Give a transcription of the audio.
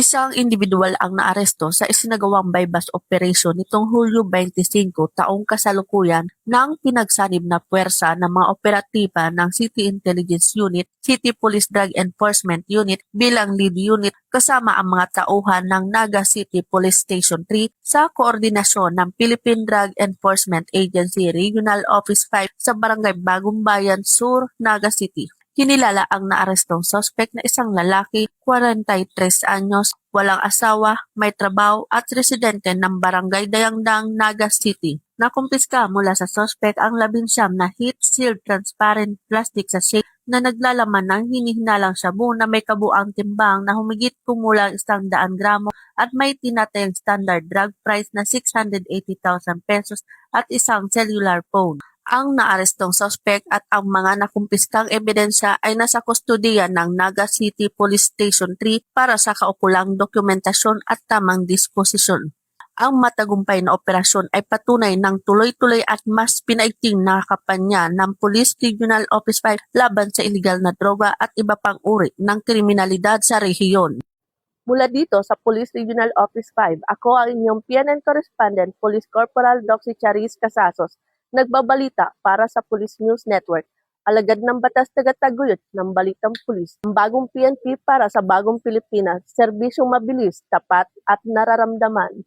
Isang individual ang naaresto sa isinagawang bypass operation nitong Hulyo 25 taong kasalukuyan ng pinagsanib na puwersa ng mga operatiba ng City Intelligence Unit, City Police Drug Enforcement Unit bilang lead unit kasama ang mga tauhan ng Naga City Police Station 3 sa koordinasyon ng Philippine Drug Enforcement Agency Regional Office 5 sa Barangay Bagong Bayan Sur, Naga City. Kinilala ang naarestong suspect na isang lalaki, 43 anyos, walang asawa, may trabaho at residente ng Barangay Dayangdang, Naga City. Nakumpiska mula sa suspect ang 19 na heat-sealed transparent plastic sachet na naglalaman ng hinihinalang shabu na may kabuang timbang na humigit kumulang 100 gramo at may tinatayang standard drug price na 680,000 pesos at isang cellular phone. Ang naarestong suspect at ang mga nakumpiskang ebidensya ay nasa kustodiya ng Naga City Police Station 3 para sa kaukulang dokumentasyon at tamang disposisyon. Ang matagumpay na operasyon ay patunay ng tuloy-tuloy at mas pinaigting na kampanya ng Police Regional Office 5 laban sa iligal na droga at iba pang uri ng kriminalidad sa rehiyon. Mula dito sa Police Regional Office 5, ako ang inyong PNN Correspondent, Police Corporal Doxy Charis Casasos, nagbabalita para sa Police News Network. Alagad ng batas tagataguyod ng Balitang Pulis. Ang bagong PNP para sa bagong Pilipinas, serbisyong mabilis, tapat at nararamdaman.